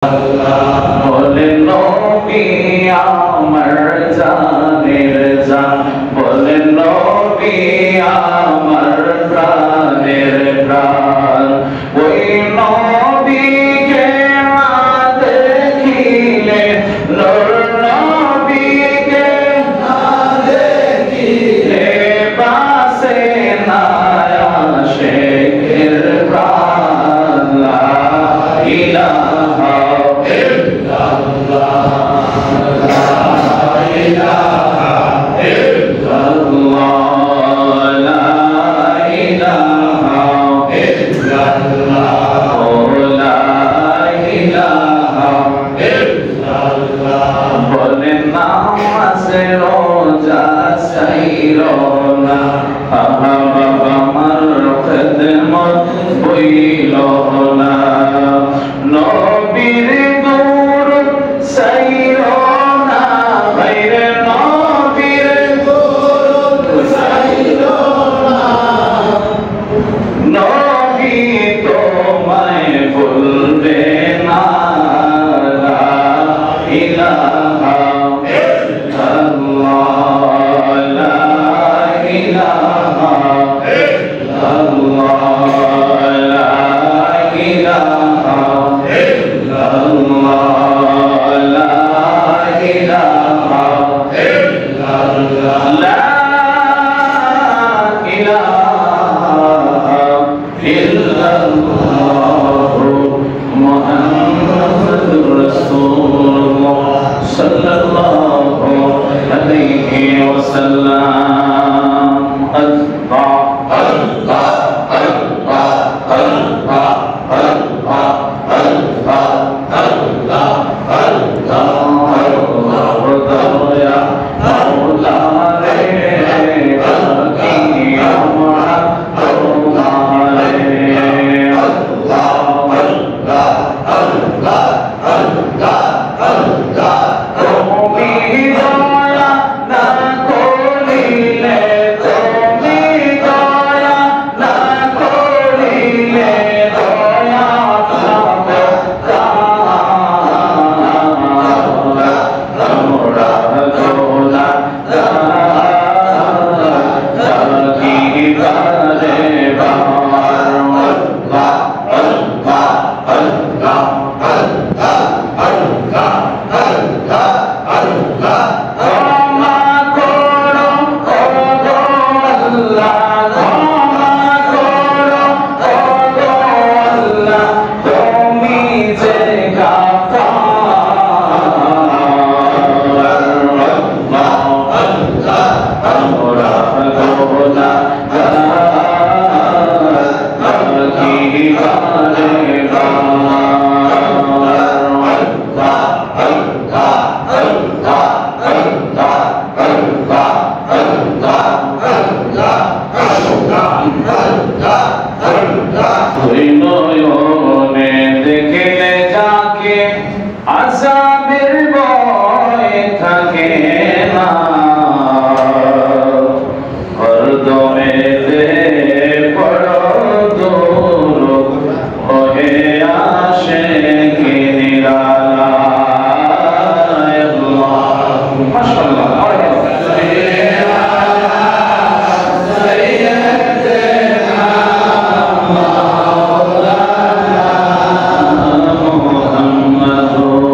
বলে নবী আমার জানের জান, বলে নবী আমার প্রাণের প্রাণ। ওই নবীকে না দেখিলে, নূর নবীকে না দেখিলে বাসে না আশিকের প্রাণ। লা ইলাহা ইল্লাল্লাহ, লা ইলাহা ইল্লাল্লাহ, লা ইলাহা ইল্লাল্লাহ, লা ইলাহা ইল্লাল্লাহ। বলে নামাজ রোজা ছাইরো না, আমার খিদমত ভুইলো না। নবীর দুরূদ ছাইরো না, ভাইরে নবীর দুরূদ ছাইরো না। নবী তোমায় ভুলবে না। লা ইলাহা ইল্লাল্লাহ, লা ইলাহা ইল্লাল্লাহ, লা ইলাহা ইল্লাল্লাহ, লা ইলাহা ইল্লাল্লাহ, লা ইলাহা ইল্লাল্লাহ মুহাম্মাদুর রাসূলুল্লাহ সাল্লাল্লাহু আলাইহি ওয়াসাল্লাম। আল্লাহ আল্লাহ আল্লাহ আল্লাহ আল্লাহ আল্লাহ আল্লাহ আল্লাহ দয়া মাওলা রে, বাকি আমার তোমার রে। আল্লাহ আল্লাহ আল্লাহ আল্লাহ আল্লাহ। তুমি দয়া না করিলে, তুমি দয়া না করিলে দয়া পাবে কারা। আমরা গোনা কি করে বার। আল্লাহ আল্লাহ আল্লাহ আল্লাহ আল্লাহ আল্লাহ আল্লাহ। ক্ষমা করো ও গো আল্লাহ, ক্ষমা করো ও গো আল্লাহ, তুমি যে গাফফার। আল্লাহ আল্লাহ আমরা গোনা কি করে নয়নে দেখলে যাকে আযাবের ভয় থাকে না। হরদমে দে পড়ো দূর ওহে আসে কি নিরালায়। মাশাআল্লাহ। মুহাম্মাদুর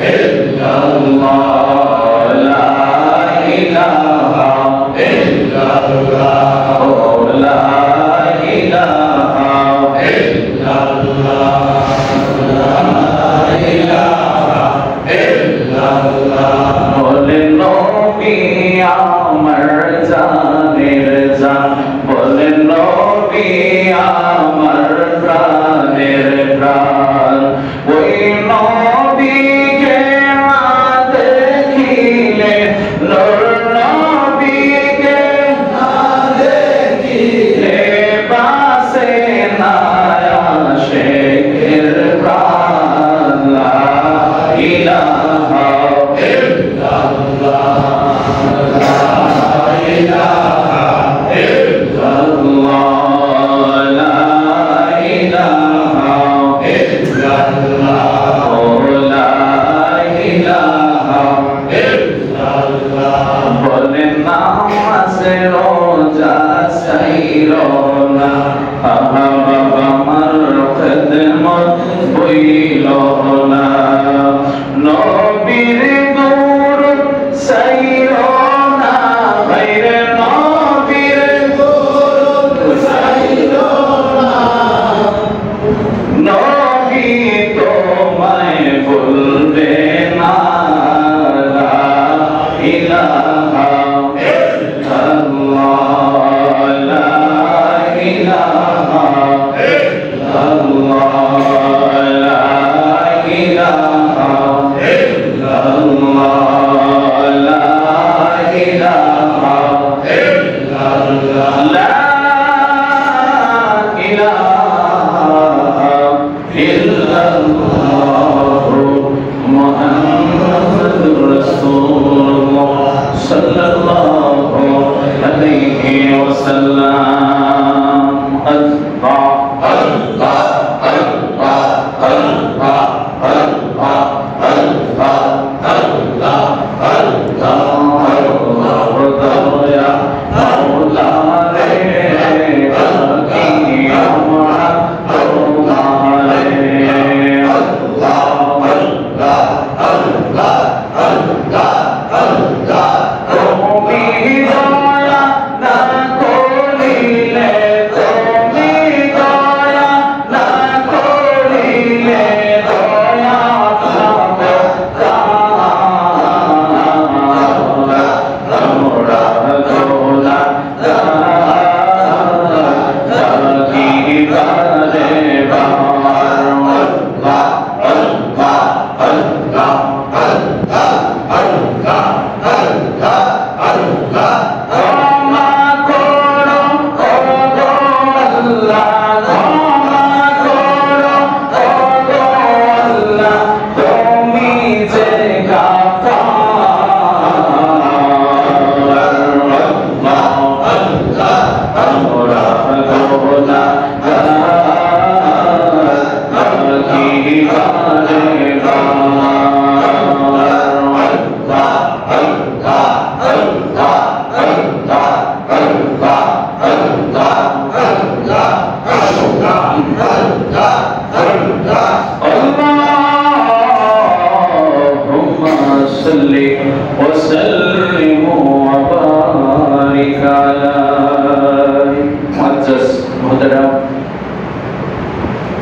ইল্লাল্লাহ লা ইলাহা ইল্লাল্লাহ লা ইলাহা ইল্লাল্লাহ লা ইলাহা ইল্লাল্লাহ বলে নবী আমার জানের জান বলে নবী আমার প্রাণের প্রাণ ওই নবীকে না দেখিলে নূর নবীকে না দেখিলে বাসে না আশিকের প্রাণ লা ইলাহা ইল্লাল্লাহ লা ইলাহা ইল্লাল্লাহ লা ইলাহা ইল্লাল্লাহ লা ইলাহা ইল্লাল্লাহ বলে নামাজ রোজা সাইরো না আমার খিদমত বইল না নবীর দুরূদ সাইরো না গায়রে নবীর দুরূদ সাইরো না নবী তোমায় ভুলবে না লা ইলাহা ইল্লাল্লাহ লা ইলাহা ইল্লাল্লাহ লা ইলাহা ইল্লাল্লাহ লা ইলাহা ইল্লাল্লাহ লা ইলাহা ইল্লাল্লাহ মুহাম্মাদুর রাসূলুল্লাহ সাল্লাল্লাহু আলাইহি ওয়াসাল্লাম আল্লাহ আল্লাহ আল্লাহ আল্লাহ আল্লাহ আল্লাহ আল্লাহ আল্লাহ দয়া মাওলা রে কি আমার তোমারে আল্লাহ আল্লাহ আল্লাহ আল্লাহ আল্লাহ তুমি দয়া না করিলে তুমি দয়া না করিলে দয়া পাবে আমরা দোলা কি করে বাবার আল্লাহ আল্লাহ আল্লাহ আল্লাহ আল্লাহ আল্লাহ আল্লাহ ক্ষমা করো ও গো আল্লাহ ক্ষমা করো ও গো আল্লাহ তুমি যে গাফফার আল্লাহ আল্লাহ আমরা দোলা কি করে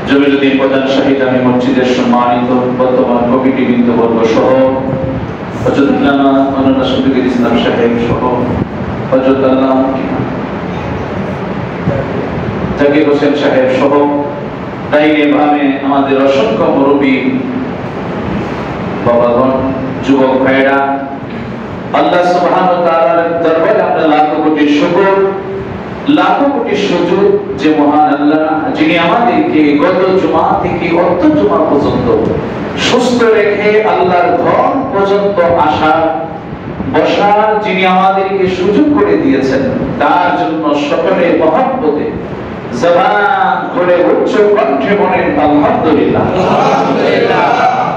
জমিরুদ্দিন প্রধান শাহিদ আমি মসজিদের সম্মানিত বর্তমান কমিটি বৃন্দবর্গ সহ হযরত আল্লামা মাওলানা শফিকুল ইসলাম সাহেব সহ হযরত আল্লামা জাকির হোসেন সাহেব সহ দায়ী ভাবে আমাদের অসংখ্য মুরব্বী বাবাগণ যুবক ভাইরা আল্লাহ সুবহানাহু ওয়া তাআলার দরবারে আমরা লাখ কোটি শুকর লাখো কোটি সুযোগ যে মহান আল্লাহ যিনি আমাদেরকে গত জুমা থেকে অর্থ জুমা পর্যন্ত সুস্থ রেখে আল্লাহর ঘর পর্যন্ত আসা বসার যিনি আমাদেরকে সুযোগ করে দিয়েছেন তার জন্য সকলে মহব্বতে জবান করে উচ্চ কণ্ঠে বলেন আলহামদুলিল্লাহ আলহামদুলিল্লাহ